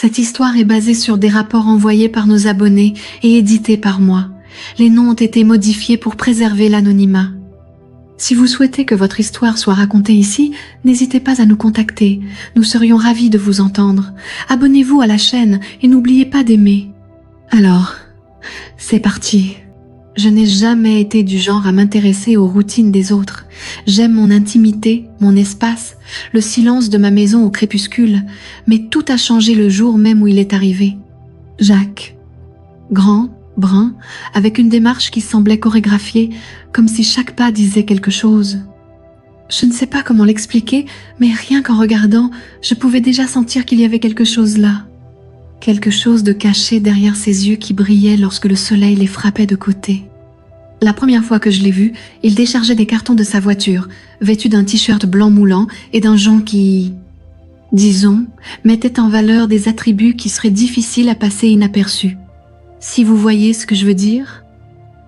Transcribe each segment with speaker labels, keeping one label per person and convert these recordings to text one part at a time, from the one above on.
Speaker 1: Cette histoire est basée sur des rapports envoyés par nos abonnés et édités par moi. Les noms ont été modifiés pour préserver l'anonymat. Si vous souhaitez que votre histoire soit racontée ici, n'hésitez pas à nous contacter. Nous serions ravis de vous entendre. Abonnez-vous à la chaîne et n'oubliez pas d'aimer. Alors, c'est parti. Je n'ai jamais été du genre à m'intéresser aux routines des autres. J'aime mon intimité, mon espace, le silence de ma maison au crépuscule, mais tout a changé le jour même où il est arrivé. Jacques, grand, brun, avec une démarche qui semblait chorégraphiée, comme si chaque pas disait quelque chose. Je ne sais pas comment l'expliquer, mais rien qu'en regardant, je pouvais déjà sentir qu'il y avait quelque chose là. Quelque chose de caché derrière ses yeux qui brillaient lorsque le soleil les frappait de côté. La première fois que je l'ai vu, il déchargeait des cartons de sa voiture, vêtu d'un t-shirt blanc moulant et d'un jonc qui, disons, mettait en valeur des attributs qui seraient difficiles à passer inaperçus. Si vous voyez ce que je veux dire.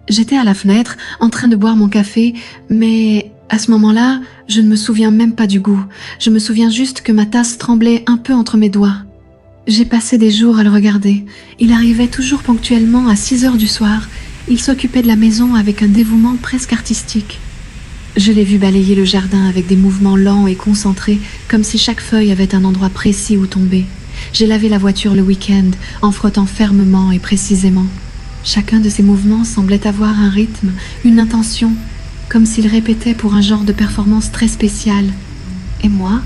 Speaker 1: J'étais à la fenêtre, en train de boire mon café, mais à ce moment-là, je ne me souviens même pas du goût. Je me souviens juste que ma tasse tremblait un peu entre mes doigts. J'ai passé des jours à le regarder. Il arrivait toujours ponctuellement à 6 heures du soir. Il s'occupait de la maison avec un dévouement presque artistique. Je l'ai vu balayer le jardin avec des mouvements lents et concentrés, comme si chaque feuille avait un endroit précis où tomber. J'ai lavé la voiture le week-end, en frottant fermement et précisément. Chacun de ces mouvements semblait avoir un rythme, une intention, comme s'il répétait pour un genre de performance très spéciale. Et moi,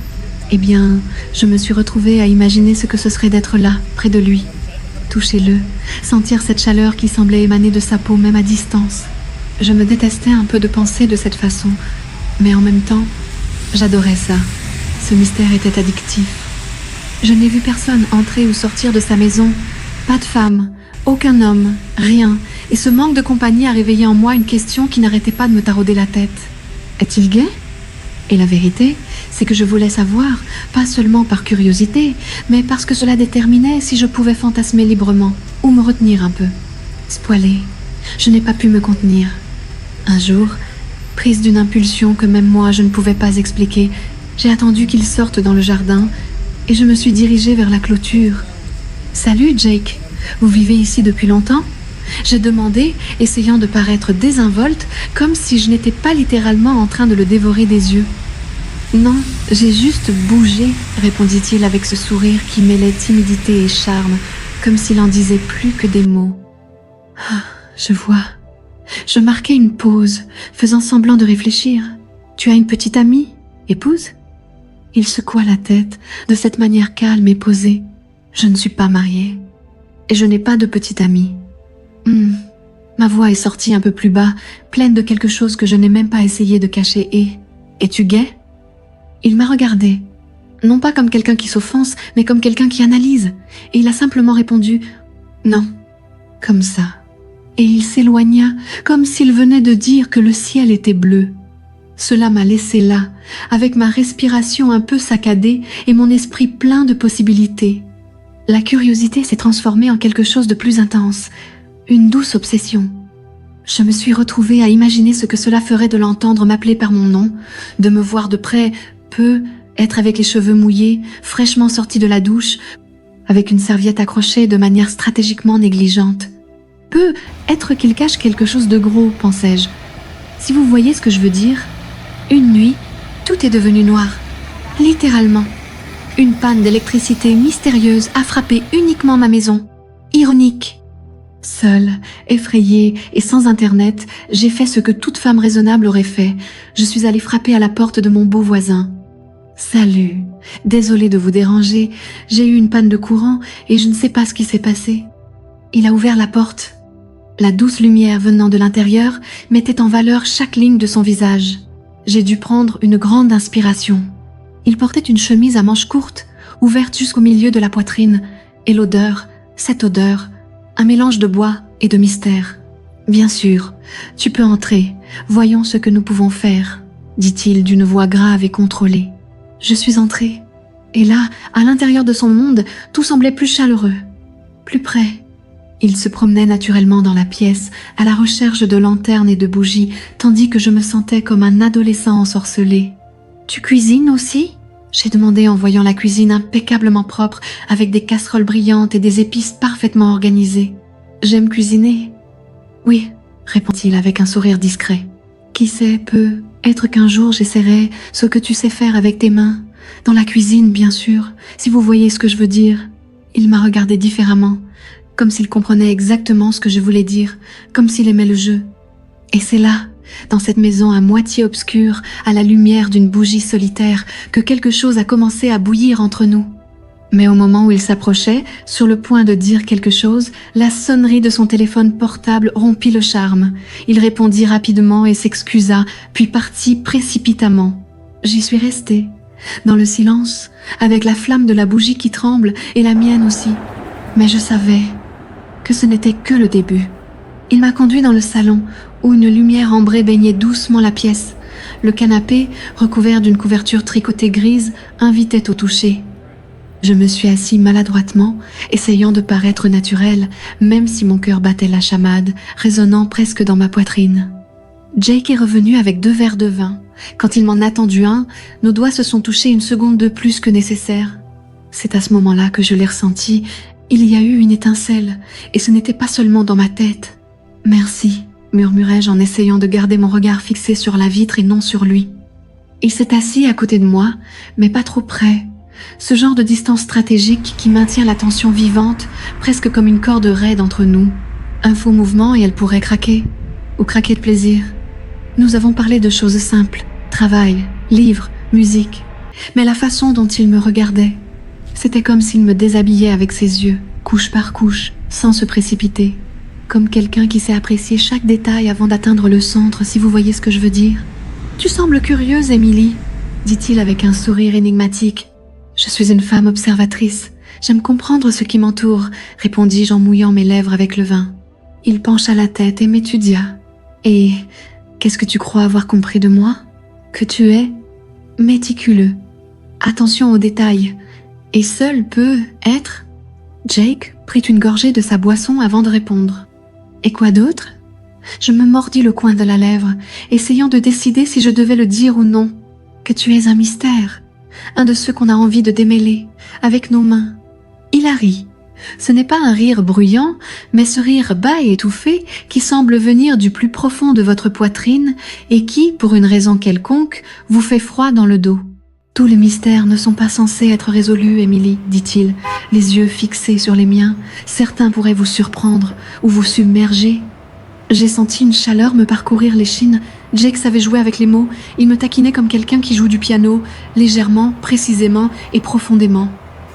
Speaker 1: eh bien, je me suis retrouvée à imaginer ce que ce serait d'être là, près de lui. Toucher-le, sentir cette chaleur qui semblait émaner de sa peau même à distance. Je me détestais un peu de penser de cette façon, mais en même temps, j'adorais ça. Ce mystère était addictif. Je n'ai vu personne entrer ou sortir de sa maison, pas de femme, aucun homme, rien, et ce manque de compagnie a réveillé en moi une question qui n'arrêtait pas de me tarauder la tête. Est-il gay ? Et la vérité, c'est que je voulais savoir, pas seulement par curiosité, mais parce que cela déterminait si je pouvais fantasmer librement ou me retenir un peu. Spoilée, je n'ai pas pu me contenir. Un jour, prise d'une impulsion que même moi je ne pouvais pas expliquer, j'ai attendu qu'il sorte dans le jardin et je me suis dirigée vers la clôture. « Salut Jake, vous vivez ici depuis longtemps ?» J'ai demandé, essayant de paraître désinvolte, comme si je n'étais pas littéralement en train de le dévorer des yeux. « Non, j'ai juste bougé, » répondit-il avec ce sourire qui mêlait timidité et charme, comme s'il en disait plus que des mots. « Ah, je vois. » Je marquai une pause, faisant semblant de réfléchir. « Tu as une petite amie, épouse ?» Il secoua la tête, de cette manière calme et posée. « Je ne suis pas mariée. Et je n'ai pas de petite amie. » Ma voix est sortie un peu plus bas, pleine de quelque chose que je n'ai même pas essayé de cacher et... « Es-tu gay ?» Il m'a regardé, non pas comme quelqu'un qui s'offense, mais comme quelqu'un qui analyse, et il a simplement répondu « Non », comme ça. Et il s'éloigna, comme s'il venait de dire que le ciel était bleu. Cela m'a laissé là, avec ma respiration un peu saccadée et mon esprit plein de possibilités. La curiosité s'est transformée en quelque chose de plus intense, une douce obsession. Je me suis retrouvée à imaginer ce que cela ferait de l'entendre m'appeler par mon nom, de me voir de près, être avec les cheveux mouillés, fraîchement sorti de la douche, avec une serviette accrochée de manière stratégiquement négligente. Être qu'il cache quelque chose de gros, pensais-je. Si vous voyez ce que je veux dire, une nuit, tout est devenu noir. Littéralement. Une panne d'électricité mystérieuse a frappé uniquement ma maison. Ironique. Seule, effrayée et sans Internet, j'ai fait ce que toute femme raisonnable aurait fait. Je suis allée frapper à la porte de mon beau voisin. « Salut, désolée de vous déranger, j'ai eu une panne de courant et je ne sais pas ce qui s'est passé. » Il a ouvert la porte. La douce lumière venant de l'intérieur mettait en valeur chaque ligne de son visage. J'ai dû prendre une grande inspiration. Il portait une chemise à manches courtes, ouverte jusqu'au milieu de la poitrine, et l'odeur, cette odeur, un mélange de bois et de mystère. « Bien sûr, tu peux entrer, voyons ce que nous pouvons faire, » dit-il d'une voix grave et contrôlée. Je suis entrée, et là, à l'intérieur de son monde, tout semblait plus chaleureux, plus près. Il se promenait naturellement dans la pièce, à la recherche de lanternes et de bougies, tandis que je me sentais comme un adolescent ensorcelé. « Tu cuisines aussi ?» J'ai demandé en voyant la cuisine impeccablement propre, avec des casseroles brillantes et des épices parfaitement organisées. J'aime cuisiner. Oui, répond-il avec un sourire discret. Qui sait, peut-être qu'un jour j'essaierai ce que tu sais faire avec tes mains. Dans la cuisine, bien sûr, si vous voyez ce que je veux dire. Il m'a regardé différemment, comme s'il comprenait exactement ce que je voulais dire, comme s'il aimait le jeu. Et c'est là, dans cette maison à moitié obscure, à la lumière d'une bougie solitaire, que quelque chose a commencé à bouillir entre nous. Mais au moment où il s'approchait, sur le point de dire quelque chose, la sonnerie de son téléphone portable rompit le charme. Il répondit rapidement et s'excusa, puis partit précipitamment. J'y suis restée, dans le silence, avec la flamme de la bougie qui tremble et la mienne aussi. Mais je savais que ce n'était que le début. Il m'a conduit dans le salon, où une lumière ambrée baignait doucement la pièce. Le canapé, recouvert d'une couverture tricotée grise, invitait au toucher. Je me suis assis maladroitement, essayant de paraître naturel, même si mon cœur battait la chamade, résonnant presque dans ma poitrine. Jake est revenu avec 2 verres de vin. Quand il m'en a tendu un, nos doigts se sont touchés une seconde de plus que nécessaire. C'est à ce moment-là que je l'ai ressenti. Il y a eu une étincelle, et ce n'était pas seulement dans ma tête. « Merci », murmurai-je en essayant de garder mon regard fixé sur la vitre et non sur lui. Il s'est assis à côté de moi, mais pas trop près. Ce genre de distance stratégique qui maintient la tension vivante, presque comme une corde raide entre nous. Un faux mouvement et elle pourrait craquer, ou craquer de plaisir. Nous avons parlé de choses simples, travail, livres, musique. Mais la façon dont il me regardait, c'était comme s'il me déshabillait avec ses yeux, couche par couche, sans se précipiter. Comme quelqu'un qui sait apprécier chaque détail avant d'atteindre le centre, si vous voyez ce que je veux dire. « Tu sembles curieuse, Émilie », dit-il avec un sourire énigmatique. « Je suis une femme observatrice. J'aime comprendre ce qui m'entoure, » répondis-je en mouillant mes lèvres avec le vin. Il pencha la tête et m'étudia. « Et qu'est-ce que tu crois avoir compris de moi ? Que tu es méticuleux. Attention aux détails. Et seul peut être... » Jake prit une gorgée de sa boisson avant de répondre. « Et quoi d'autre ?» Je me mordis le coin de la lèvre, essayant de décider si je devais le dire ou non. « Que tu es un mystère, un de ceux qu'on a envie de démêler, avec nos mains. » Il a ri. Ce n'est pas un rire bruyant, mais ce rire bas et étouffé qui semble venir du plus profond de votre poitrine et qui, pour une raison quelconque, vous fait froid dans le dos. « Tous les mystères ne sont pas censés être résolus, Émilie, dit-il, les yeux fixés sur les miens. Certains pourraient vous surprendre ou vous submerger. » J'ai senti une chaleur me parcourir l'échine. Jake savait jouer avec les mots. Il me taquinait comme quelqu'un qui joue du piano, légèrement, précisément et profondément.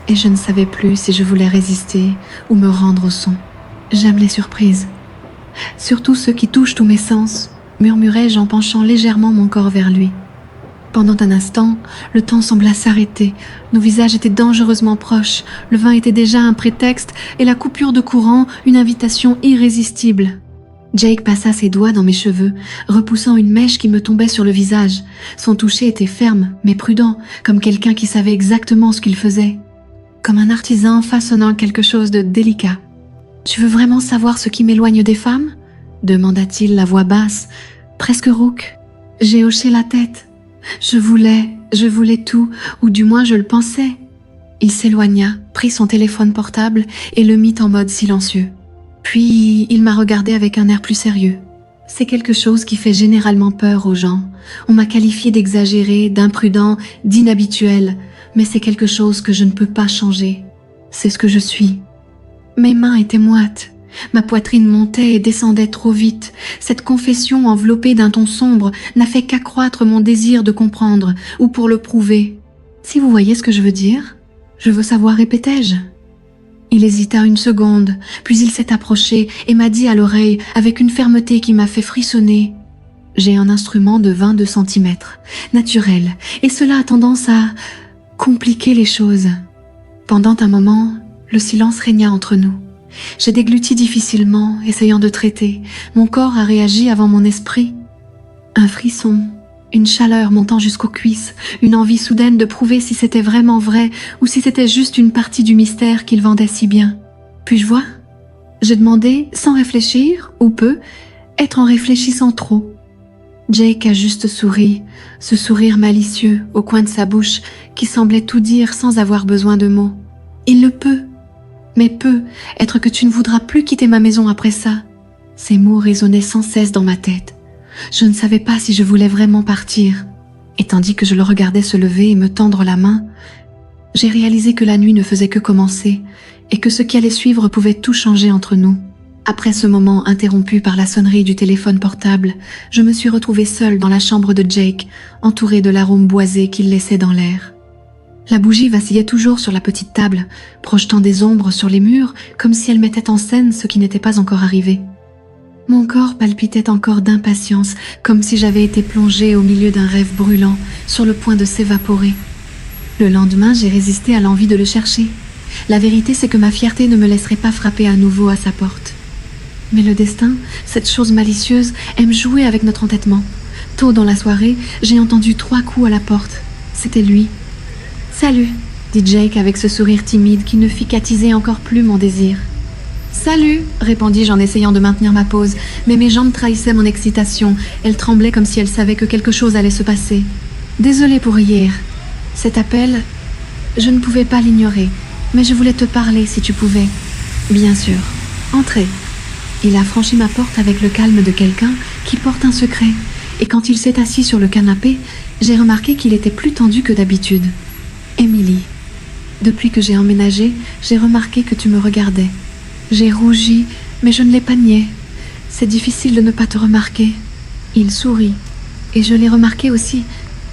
Speaker 1: Et je ne savais plus si je voulais résister ou me rendre au son. J'aime les surprises. Surtout ceux qui touchent tous mes sens, murmurai-je en penchant légèrement mon corps vers lui. Pendant un instant, le temps sembla s'arrêter. Nos visages étaient dangereusement proches. Le vin était déjà un prétexte et la coupure de courant une invitation irrésistible. Jake passa ses doigts dans mes cheveux, repoussant une mèche qui me tombait sur le visage. Son toucher était ferme, mais prudent, comme quelqu'un qui savait exactement ce qu'il faisait. Comme un artisan façonnant quelque chose de délicat. « Tu veux vraiment savoir ce qui m'éloigne des femmes ?» demanda-t-il, la voix basse, presque rauque. J'ai hoché la tête. Je voulais tout, ou du moins je le pensais. Il s'éloigna, prit son téléphone portable et le mit en mode silencieux. Puis il m'a regardé avec un air plus sérieux. C'est quelque chose qui fait généralement peur aux gens. On m'a qualifié d'exagéré, d'imprudent, d'inhabituel, mais c'est quelque chose que je ne peux pas changer. C'est ce que je suis. Mes mains étaient moites. Ma poitrine montait et descendait trop vite. Cette confession enveloppée d'un ton sombre n'a fait qu'accroître mon désir de comprendre, ou pour le prouver. Si vous voyez ce que je veux dire, je veux savoir, répétai-je. Il hésita une seconde, puis il s'est approché et m'a dit à l'oreille avec une fermeté qui m'a fait frissonner. J'ai un instrument de 22 centimètres, naturel, et cela a tendance à compliquer les choses. Pendant un moment, le silence régna entre nous. J'ai dégluti difficilement, essayant de traiter. Mon corps a réagi avant mon esprit. Un frisson, une chaleur montant jusqu'aux cuisses, une envie soudaine de prouver si c'était vraiment vrai ou si c'était juste une partie du mystère qu'il vendait si bien. Puis-je voir ? J'ai demandé, sans réfléchir, ou peu, être en réfléchissant trop. Jake a juste souri, ce sourire malicieux au coin de sa bouche qui semblait tout dire sans avoir besoin de mots. Il le peut, mais peut être que tu ne voudras plus quitter ma maison après ça. Ces mots résonnaient sans cesse dans ma tête. Je ne savais pas si je voulais vraiment partir. Et tandis que je le regardais se lever et me tendre la main, j'ai réalisé que la nuit ne faisait que commencer et que ce qui allait suivre pouvait tout changer entre nous. Après ce moment interrompu par la sonnerie du téléphone portable, je me suis retrouvée seule dans la chambre de Jake, entourée de l'arôme boisé qu'il laissait dans l'air. La bougie vacillait toujours sur la petite table, projetant des ombres sur les murs comme si elle mettait en scène ce qui n'était pas encore arrivé. Mon corps palpitait encore d'impatience, comme si j'avais été plongée au milieu d'un rêve brûlant, sur le point de s'évaporer. Le lendemain, j'ai résisté à l'envie de le chercher. La vérité, c'est que ma fierté ne me laisserait pas frapper à nouveau à sa porte. Mais le destin, cette chose malicieuse, aime jouer avec notre entêtement. Tôt dans la soirée, j'ai entendu 3 coups à la porte. C'était lui. « Salut !» dit Jake avec ce sourire timide qui ne fit qu'attiser encore plus mon désir. « Salut !» répondis-je en essayant de maintenir ma pose, mais mes jambes trahissaient mon excitation. Elles tremblaient comme si elles savaient que quelque chose allait se passer. « Désolée pour hier. Cet appel, je ne pouvais pas l'ignorer, mais je voulais te parler si tu pouvais. »« Bien sûr. Entrez. » Il a franchi ma porte avec le calme de quelqu'un qui porte un secret, et quand il s'est assis sur le canapé, j'ai remarqué qu'il était plus tendu que d'habitude. « Émilie, depuis que j'ai emménagé, j'ai remarqué que tu me regardais. J'ai rougi, mais je ne l'ai pas nié. C'est difficile de ne pas te remarquer. » Il sourit, et je l'ai remarqué aussi.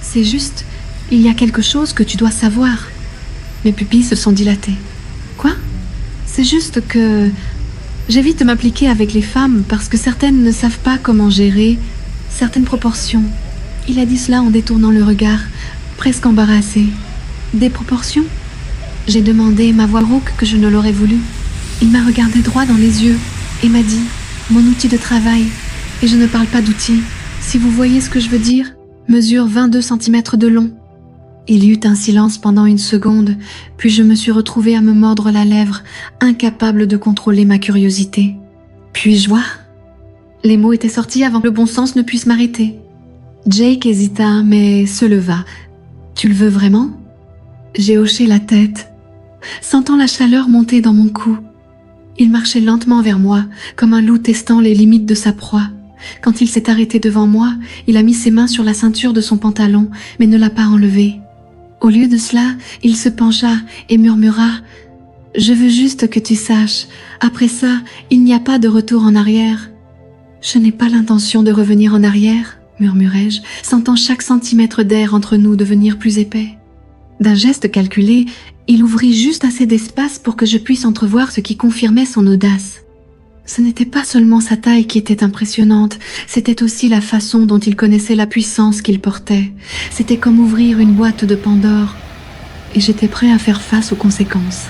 Speaker 1: C'est juste, il y a quelque chose que tu dois savoir. Mes pupilles se sont dilatées. « Quoi ? C'est juste que... j'évite de m'impliquer avec les femmes parce que certaines ne savent pas comment gérer certaines proportions. » Il a dit cela en détournant le regard, presque embarrassé. « Des proportions ?» J'ai demandé, ma voix rauque, que je ne l'aurais voulu. Il m'a regardé droit dans les yeux et m'a dit « Mon outil de travail, et je ne parle pas d'outil, si vous voyez ce que je veux dire, mesure 22 cm de long. » Il y eut un silence pendant une seconde, puis je me suis retrouvée à me mordre la lèvre, incapable de contrôler ma curiosité. « Puis-je voir ?» Les mots étaient sortis avant que le bon sens ne puisse m'arrêter. Jake hésita, mais se leva. « Tu le veux vraiment ?» J'ai hoché la tête, sentant la chaleur monter dans mon cou. Il marchait lentement vers moi, comme un loup testant les limites de sa proie. Quand il s'est arrêté devant moi, il a mis ses mains sur la ceinture de son pantalon, mais ne l'a pas enlevée. Au lieu de cela, il se pencha et murmura « Je veux juste que tu saches, après ça, il n'y a pas de retour en arrière. »« Je n'ai pas l'intention de revenir en arrière, » murmurai-je, sentant chaque centimètre d'air entre nous devenir plus épais. D'un geste calculé, il ouvrit juste assez d'espace pour que je puisse entrevoir ce qui confirmait son audace. Ce n'était pas seulement sa taille qui était impressionnante, c'était aussi la façon dont il connaissait la puissance qu'il portait. C'était comme ouvrir une boîte de Pandore, et j'étais prêt à faire face aux conséquences.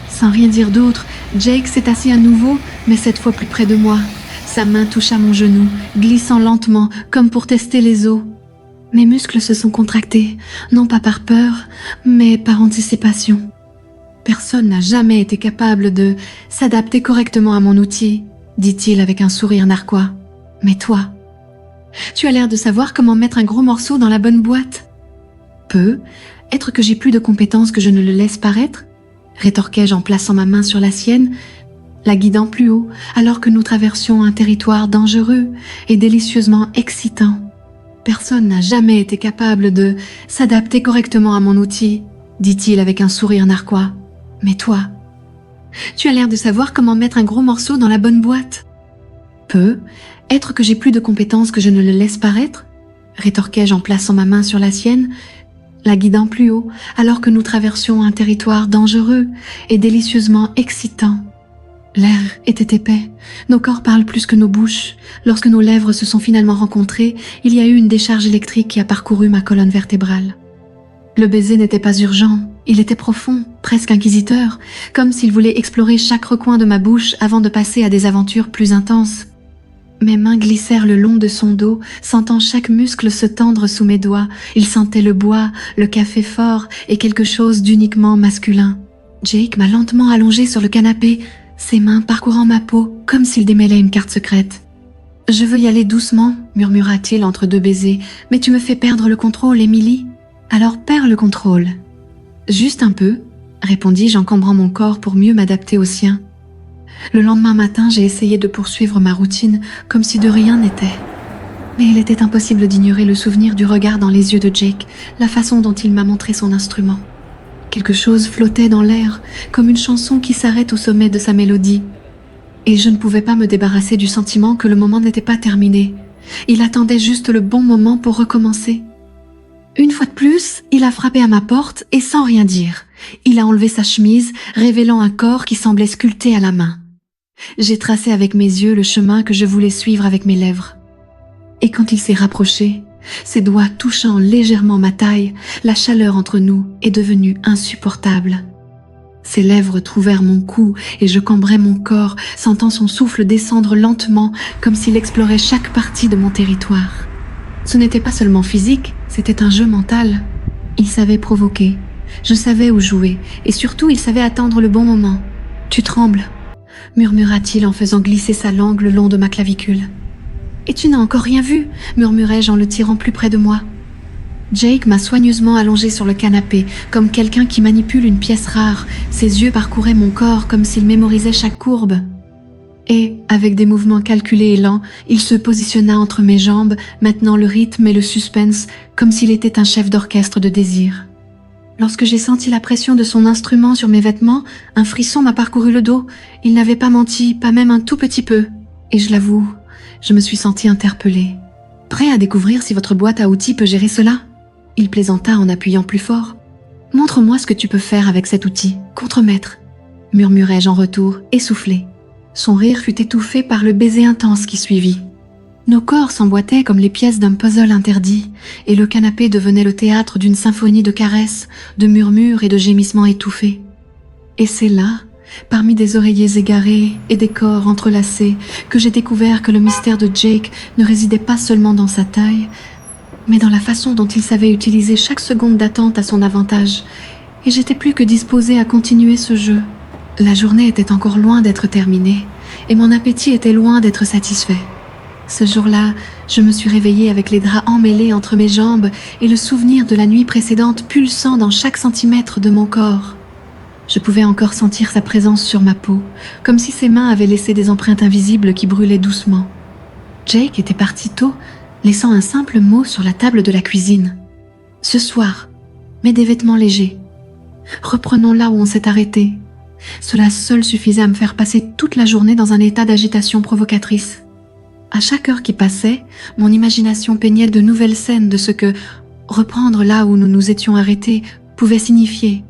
Speaker 1: Sans rien dire d'autre, Jake s'est assis à nouveau, mais cette fois plus près de moi. Sa main toucha mon genou, glissant lentement, comme pour tester les os. Mes muscles se sont contractés, non pas par peur, mais par anticipation. Personne n'a jamais été capable de s'adapter correctement à mon outil, dit-il avec un sourire narquois. Mais toi, tu as l'air de savoir comment mettre un gros morceau dans la bonne boîte. Peu, être que j'ai plus de compétences que je ne le laisse paraître, rétorquai-je en plaçant ma main sur la sienne, la guidant plus haut, alors que nous traversions un territoire dangereux et délicieusement excitant. Personne n'a jamais été capable de s'adapter correctement à mon outil, dit-il avec un sourire narquois. Mais toi, tu as l'air de savoir comment mettre un gros morceau dans la bonne boîte. Peu, être que j'ai plus de compétences que je ne le laisse paraître, rétorquai-je en plaçant ma main sur la sienne, la guidant plus haut, alors que nous traversions un territoire dangereux et délicieusement excitant. L'air était épais, nos corps parlent plus que nos bouches. Lorsque nos lèvres se sont finalement rencontrées, il y a eu une décharge électrique qui a parcouru ma colonne vertébrale. Le baiser n'était pas urgent, il était profond, presque inquisiteur, comme s'il voulait explorer chaque recoin de ma bouche avant de passer à des aventures plus intenses. Mes mains glissèrent le long de son dos, sentant chaque muscle se tendre sous mes doigts. Il sentait le bois, le café fort et quelque chose d'uniquement masculin. Jake m'a lentement allongée sur le canapé, ses mains parcourant ma peau comme s'il démêlait une carte secrète. Je veux y aller doucement, murmura-t-il entre deux baisers, mais tu me fais perdre le contrôle, Émilie. Alors perds le contrôle. Juste un peu, répondis-je en cambrant mon corps pour mieux m'adapter au sien. Le lendemain matin, j'ai essayé de poursuivre ma routine comme si de rien n'était. Mais il était impossible d'ignorer le souvenir du regard dans les yeux de Jake, la façon dont il m'a montré son instrument. Quelque chose flottait dans l'air, comme une chanson qui s'arrête au sommet de sa mélodie. Et je ne pouvais pas me débarrasser du sentiment que le moment n'était pas terminé. Il attendait juste le bon moment pour recommencer. Une fois de plus, il a frappé à ma porte et sans rien dire. Il a enlevé sa chemise, révélant un corps qui semblait sculpté à la main. J'ai tracé avec mes yeux le chemin que je voulais suivre avec mes lèvres. Et quand il s'est rapproché, ses doigts touchant légèrement ma taille, la chaleur entre nous est devenue insupportable. Ses lèvres trouvèrent mon cou et je cambrai mon corps, sentant son souffle descendre lentement comme s'il explorait chaque partie de mon territoire. Ce n'était pas seulement physique, c'était un jeu mental. Il savait provoquer, je savais où jouer et surtout il savait attendre le bon moment. « Tu trembles » murmura-t-il en faisant glisser sa langue le long de ma clavicule. « Et tu n'as encore rien vu » murmurai-je en le tirant plus près de moi. Jake m'a soigneusement allongé sur le canapé, comme quelqu'un qui manipule une pièce rare. Ses yeux parcouraient mon corps comme s'il mémorisait chaque courbe. Et, avec des mouvements calculés et lents, il se positionna entre mes jambes, maintenant le rythme et le suspense, comme s'il était un chef d'orchestre de désir. Lorsque j'ai senti la pression de son instrument sur mes vêtements, un frisson m'a parcouru le dos. Il n'avait pas menti, pas même un tout petit peu. Et je l'avoue, je me suis sentie interpellée. « Prêt à découvrir si votre boîte à outils peut gérer cela ?» Il plaisanta en appuyant plus fort. « Montre-moi ce que tu peux faire avec cet outil, contremaître » murmurai-je en retour, essoufflé. Son rire fut étouffé par le baiser intense qui suivit. Nos corps s'emboîtaient comme les pièces d'un puzzle interdit, et le canapé devenait le théâtre d'une symphonie de caresses, de murmures et de gémissements étouffés. Et c'est là, parmi des oreillers égarés et des corps entrelacés, que j'ai découvert que le mystère de Jake ne résidait pas seulement dans sa taille, mais dans la façon dont il savait utiliser chaque seconde d'attente à son avantage, et j'étais plus que disposée à continuer ce jeu. La journée était encore loin d'être terminée, et mon appétit était loin d'être satisfait. Ce jour-là, je me suis réveillée avec les draps emmêlés entre mes jambes et le souvenir de la nuit précédente pulsant dans chaque centimètre de mon corps. Je pouvais encore sentir sa présence sur ma peau, comme si ses mains avaient laissé des empreintes invisibles qui brûlaient doucement. Jake était parti tôt, laissant un simple mot sur la table de la cuisine. « Ce soir, mets des vêtements légers. Reprenons là où on s'est arrêté. » Cela seul suffisait à me faire passer toute la journée dans un état d'agitation provocatrice. À chaque heure qui passait, mon imagination peignait de nouvelles scènes de ce que reprendre là où nous nous étions arrêtés pouvait signifier.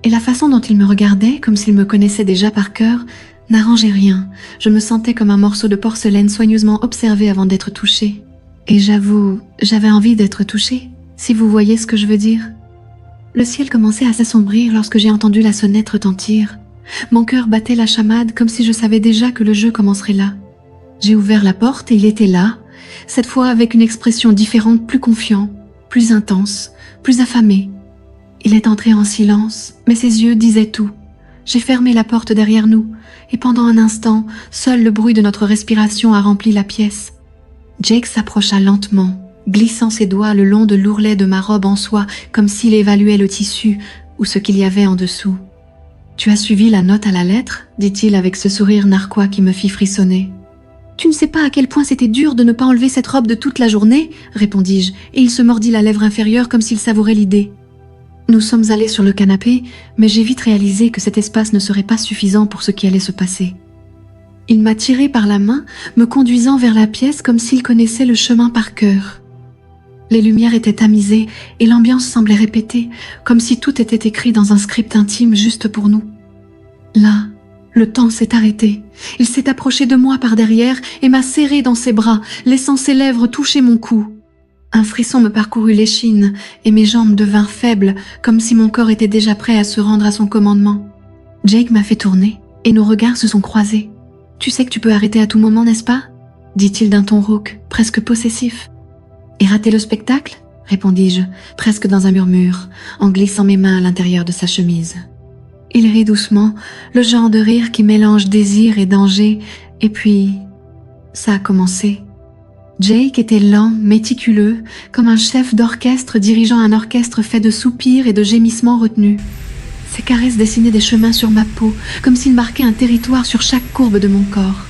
Speaker 1: Et la façon dont il me regardait, comme s'il me connaissait déjà par cœur, n'arrangeait rien. Je me sentais comme un morceau de porcelaine soigneusement observé avant d'être touchée. Et j'avoue, j'avais envie d'être touchée, si vous voyez ce que je veux dire. Le ciel commençait à s'assombrir lorsque j'ai entendu la sonnette retentir. Mon cœur battait la chamade comme si je savais déjà que le jeu commencerait là. J'ai ouvert la porte et il était là, cette fois avec une expression différente, plus confiant, plus intense, plus affamé. Il est entré en silence, mais ses yeux disaient tout. J'ai fermé la porte derrière nous, et pendant un instant, seul le bruit de notre respiration a rempli la pièce. Jake s'approcha lentement, glissant ses doigts le long de l'ourlet de ma robe en soie comme s'il évaluait le tissu ou ce qu'il y avait en dessous. « Tu as suivi la note à la lettre ?» dit-il avec ce sourire narquois qui me fit frissonner. « Tu ne sais pas à quel point c'était dur de ne pas enlever cette robe de toute la journée ?» répondis-je, et il se mordit la lèvre inférieure comme s'il savourait l'idée. Nous sommes allés sur le canapé, mais j'ai vite réalisé que cet espace ne serait pas suffisant pour ce qui allait se passer. Il m'a tiré par la main, me conduisant vers la pièce comme s'il connaissait le chemin par cœur. Les lumières étaient tamisées et l'ambiance semblait répétée, comme si tout était écrit dans un script intime juste pour nous. Là, le temps s'est arrêté. Il s'est approché de moi par derrière et m'a serré dans ses bras, laissant ses lèvres toucher mon cou. Un frisson me parcourut l'échine et mes jambes devinrent faibles, comme si mon corps était déjà prêt à se rendre à son commandement. Jake m'a fait tourner et nos regards se sont croisés. « Tu sais que tu peux arrêter à tout moment, n'est-ce pas ?» dit-il d'un ton rauque, presque possessif. « Et rater le spectacle ?» répondis-je, presque dans un murmure, en glissant mes mains à l'intérieur de sa chemise. Il rit doucement, le genre de rire qui mélange désir et danger, et puis Ça a commencé. Jake était lent, méticuleux, comme un chef d'orchestre dirigeant un orchestre fait de soupirs et de gémissements retenus. Ses caresses dessinaient des chemins sur ma peau, comme s'il marquait un territoire sur chaque courbe de mon corps.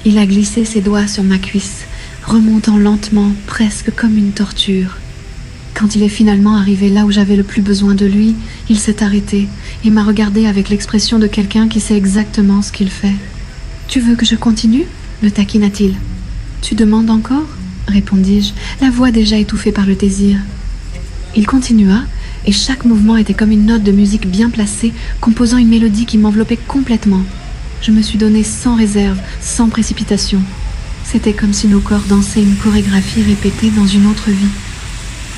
Speaker 1: Il a glissé ses doigts sur ma cuisse, remontant lentement, presque comme une torture. Quand il est finalement arrivé là où j'avais le plus besoin de lui, il s'est arrêté et m'a regardé avec l'expression de quelqu'un qui sait exactement ce qu'il fait. « Tu veux que je continue ?» le taquina-t-il. « Tu demandes encore ?» répondis-je, la voix déjà étouffée par le désir. Il continua, et chaque mouvement était comme une note de musique bien placée, composant une mélodie qui m'enveloppait complètement. Je me suis donné sans réserve, sans précipitation. C'était comme si nos corps dansaient une chorégraphie répétée dans une autre vie.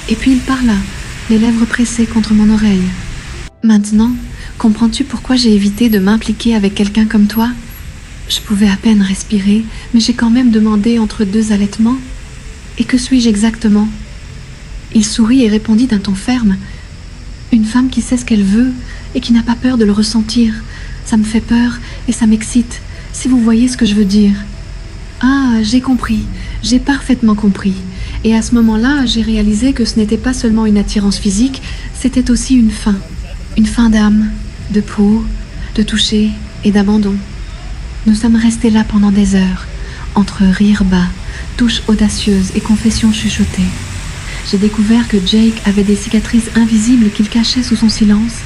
Speaker 1: Et puis il parla, les lèvres pressées contre mon oreille. « Maintenant, comprends-tu pourquoi j'ai évité de m'impliquer avec quelqu'un comme toi ? Je pouvais à peine respirer, mais j'ai quand même demandé entre deux allaitements. Et que suis-je exactement ? » Il sourit et répondit d'un ton ferme. « Une femme qui sait ce qu'elle veut et qui n'a pas peur de le ressentir. Ça me fait peur et ça m'excite, si vous voyez ce que je veux dire. » Ah, j'ai compris, j'ai parfaitement compris. Et à ce moment-là, j'ai réalisé que ce n'était pas seulement une attirance physique, c'était aussi une faim d'âme, de peau, de toucher et d'abandon. Nous sommes restés là pendant des heures, entre rires bas, touches audacieuses et confessions chuchotées. J'ai découvert que Jake avait des cicatrices invisibles qu'il cachait sous son silence,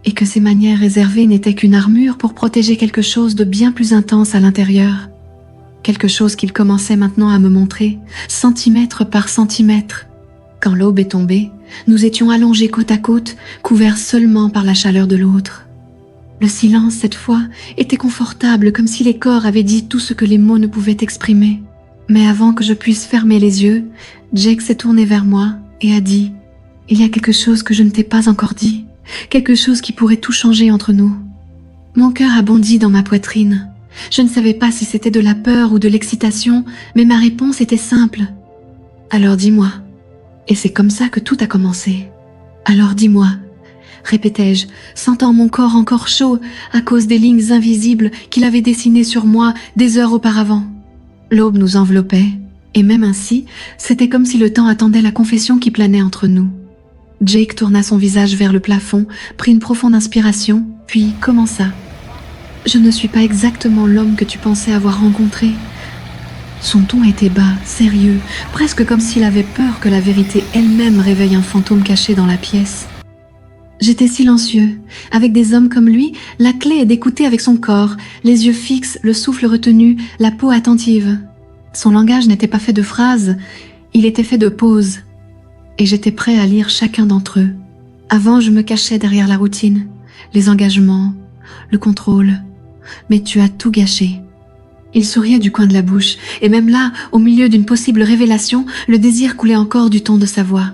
Speaker 1: et que ses manières réservées n'étaient qu'une armure pour protéger quelque chose de bien plus intense à l'intérieur. Quelque chose qu'il commençait maintenant à me montrer, centimètre par centimètre. Quand l'aube est tombée, nous étions allongés côte à côte, couverts seulement par la chaleur de l'autre. Le silence, cette fois, était confortable, comme si les corps avaient dit tout ce que les mots ne pouvaient exprimer. Mais avant que je puisse fermer les yeux, Jake s'est tourné vers moi et a dit « Il y a quelque chose que je ne t'ai pas encore dit, quelque chose qui pourrait tout changer entre nous. » Mon cœur a bondi dans ma poitrine. Je ne savais pas si c'était de la peur ou de l'excitation, mais ma réponse était simple. « Alors dis-moi. » Et c'est comme ça que tout a commencé. « Alors dis-moi. » répétai-je, sentant mon corps encore chaud à cause des lignes invisibles qu'il avait dessinées sur moi des heures auparavant. L'aube nous enveloppait, et même ainsi, c'était comme si le temps attendait la confession qui planait entre nous. Jake tourna son visage vers le plafond, prit une profonde inspiration, puis commença. « Je ne suis pas exactement l'homme que tu pensais avoir rencontré. » Son ton était bas, sérieux, presque comme s'il avait peur que la vérité elle-même réveille un fantôme caché dans la pièce. J'étais silencieux. Avec des hommes comme lui, la clé est d'écouter avec son corps, les yeux fixes, le souffle retenu, la peau attentive. Son langage n'était pas fait de phrases, il était fait de pauses. Et j'étais prêt à lire chacun d'entre eux. Avant, je me cachais derrière la routine, les engagements, le contrôle. Mais tu as tout gâché. Il souriait du coin de la bouche, et même là, au milieu d'une possible révélation, le désir coulait encore du ton de sa voix.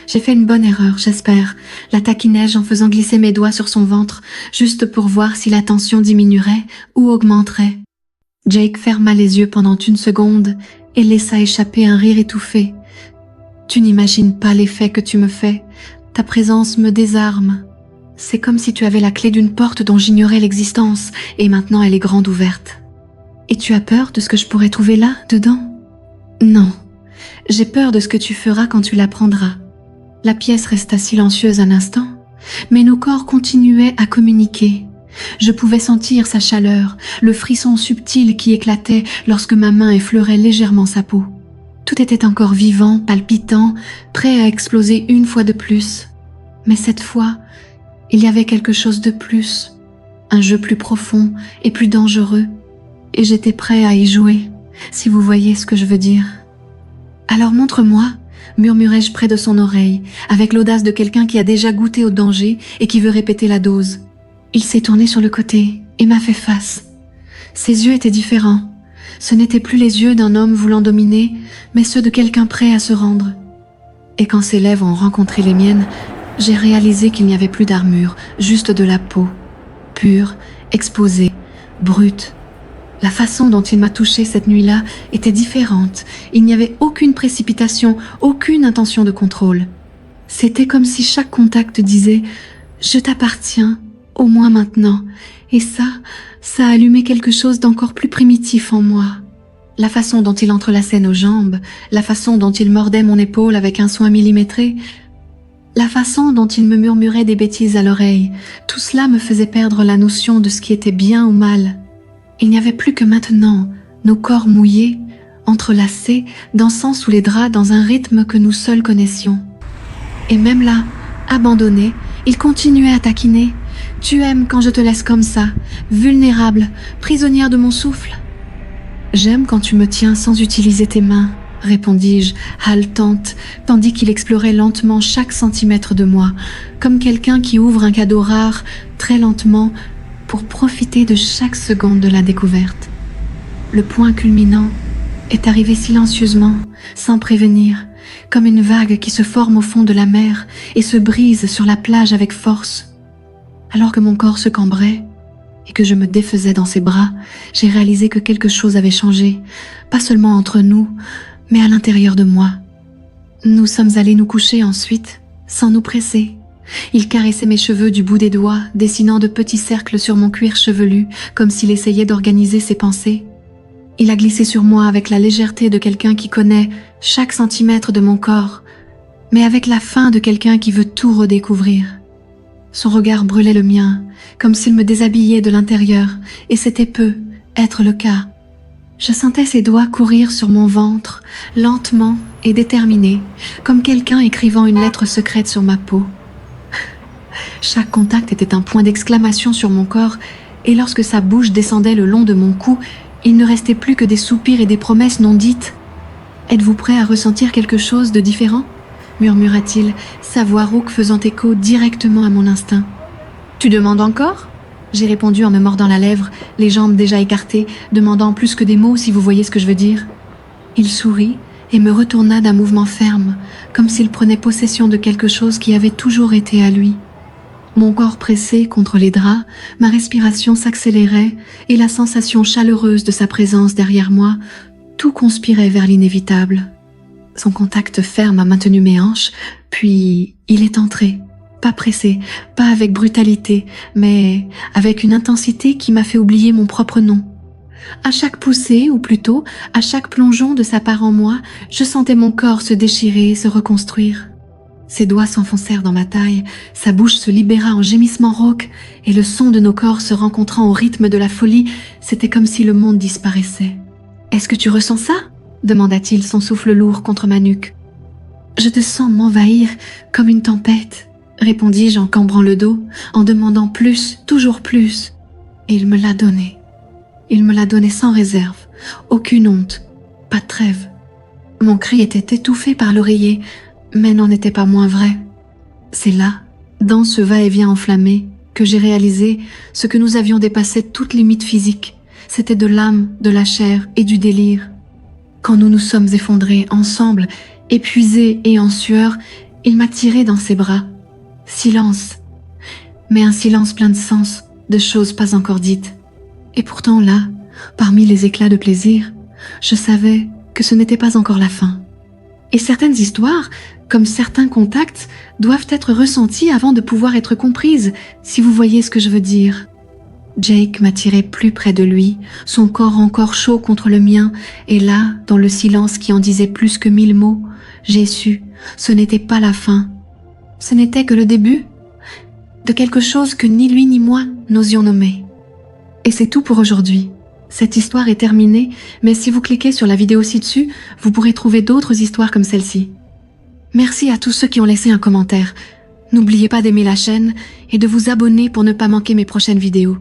Speaker 1: J'ai fait une bonne erreur, j'espère, la taquinai-je en faisant glisser mes doigts sur son ventre, juste pour voir si la tension diminuerait ou augmenterait. Jake ferma les yeux pendant une seconde et laissa échapper un rire étouffé. « Tu n'imagines pas l'effet que tu me fais. Ta présence me désarme. C'est comme si tu avais la clé d'une porte dont j'ignorais l'existence, et maintenant elle est grande ouverte. Et tu as peur de ce que je pourrais trouver là, dedans ? Non. J'ai peur de ce que tu feras quand tu l'apprendras. » La pièce resta silencieuse un instant, mais nos corps continuaient à communiquer. Je pouvais sentir sa chaleur, le frisson subtil qui éclatait lorsque ma main effleurait légèrement sa peau. Tout était encore vivant, palpitant, prêt à exploser une fois de plus. Mais cette fois, il y avait quelque chose de plus, un jeu plus profond et plus dangereux, et j'étais prêt à y jouer, si vous voyez ce que je veux dire. « Alors montre-moi » murmurai-je près de son oreille, avec l'audace de quelqu'un qui a déjà goûté au danger et qui veut répéter la dose. Il s'est tourné sur le côté et m'a fait face. Ses yeux étaient différents. Ce n'étaient plus les yeux d'un homme voulant dominer, mais ceux de quelqu'un prêt à se rendre. Et quand ses lèvres ont rencontré les miennes, j'ai réalisé qu'il n'y avait plus d'armure, juste de la peau, pure, exposée, brute. La façon dont il m'a touchée cette nuit-là était différente. Il n'y avait aucune précipitation, aucune intention de contrôle. C'était comme si chaque contact disait « Je t'appartiens, au moins maintenant ». Et ça a allumé quelque chose d'encore plus primitif en moi. La façon dont il entrelaçait nos jambes, la façon dont il mordait mon épaule avec un soin millimétré, la façon dont il me murmurait des bêtises à l'oreille, tout cela me faisait perdre la notion de ce qui était bien ou mal. Il n'y avait plus que maintenant, nos corps mouillés, entrelacés, dansant sous les draps dans un rythme que nous seuls connaissions. Et même là, abandonné, il continuait à taquiner. « Tu aimes quand je te laisse comme ça, vulnérable, prisonnière de mon souffle ?» « J'aime quand tu me tiens sans utiliser tes mains, » répondis-je, haletante, tandis qu'il explorait lentement chaque centimètre de moi, comme quelqu'un qui ouvre un cadeau rare, très lentement, pour profiter de chaque seconde de la découverte. Le point culminant est arrivé silencieusement, sans prévenir, comme une vague qui se forme au fond de la mer et se brise sur la plage avec force. Alors que mon corps se cambrait et que je me défaisais dans ses bras, j'ai réalisé que quelque chose avait changé, pas seulement entre nous, mais à l'intérieur de moi. Nous sommes allés nous coucher ensuite, sans nous presser. Il caressait mes cheveux du bout des doigts, dessinant de petits cercles sur mon cuir chevelu, comme s'il essayait d'organiser ses pensées. Il a glissé sur moi avec la légèreté de quelqu'un qui connaît chaque centimètre de mon corps, mais avec la faim de quelqu'un qui veut tout redécouvrir. Son regard brûlait le mien, comme s'il me déshabillait de l'intérieur, et c'était peu, être le cas. Je sentais ses doigts courir sur mon ventre, lentement et déterminé, comme quelqu'un écrivant une lettre secrète sur ma peau. Chaque contact était un point d'exclamation sur mon corps, et lorsque sa bouche descendait le long de mon cou, il ne restait plus que des soupirs et des promesses non dites. « Êtes-vous prêt à ressentir quelque chose de différent ?» murmura-t-il, sa voix rauque faisant écho directement à mon instinct. « Tu demandes encore ?» J'ai répondu en me mordant la lèvre, les jambes déjà écartées, demandant plus que des mots si vous voyez ce que je veux dire. Il sourit et me retourna d'un mouvement ferme, comme s'il prenait possession de quelque chose qui avait toujours été à lui. Mon corps pressé contre les draps, ma respiration s'accélérait et la sensation chaleureuse de sa présence derrière moi, tout conspirait vers l'inévitable. Son contact ferme a maintenu mes hanches, puis il est entré, pas pressé, pas avec brutalité, mais avec une intensité qui m'a fait oublier mon propre nom. À chaque poussée, ou plutôt à chaque plongeon de sa part en moi, je sentais mon corps se déchirer et se reconstruire. Ses doigts s'enfoncèrent dans ma taille, sa bouche se libéra en gémissements rauques, et le son de nos corps se rencontrant au rythme de la folie, c'était comme si le monde disparaissait. « Est-ce que tu ressens ça ?» demanda-t-il, son souffle lourd contre ma nuque. « Je te sens m'envahir comme une tempête, » répondis-je en cambrant le dos, en demandant plus, toujours plus. Et il me l'a donné. Il me l'a donné sans réserve, aucune honte, pas de trêve. Mon cri était étouffé par l'oreiller, mais n'en était pas moins vrai. C'est là, dans ce va-et-vient enflammé, que j'ai réalisé ce que nous avions dépassé toute limite physique. C'était de l'âme, de la chair et du délire. Quand nous nous sommes effondrés ensemble, épuisés et en sueur, il m'a tiré dans ses bras. Silence. Mais un silence plein de sens, de choses pas encore dites. Et pourtant là, parmi les éclats de plaisir, je savais que ce n'était pas encore la fin. Et certaines histoires, comme certains contacts, doivent être ressentis avant de pouvoir être comprises, si vous voyez ce que je veux dire. Jake m'attirait plus près de lui, son corps encore chaud contre le mien, et là, dans le silence qui en disait plus que 1000 mots, j'ai su, ce n'était pas la fin. Ce n'était que le début de quelque chose que ni lui ni moi n'osions nommer. Et c'est tout pour aujourd'hui. Cette histoire est terminée, mais si vous cliquez sur la vidéo ci-dessus, vous pourrez trouver d'autres histoires comme celle-ci. Merci à tous ceux qui ont laissé un commentaire. N'oubliez pas d'aimer la chaîne et de vous abonner pour ne pas manquer mes prochaines vidéos.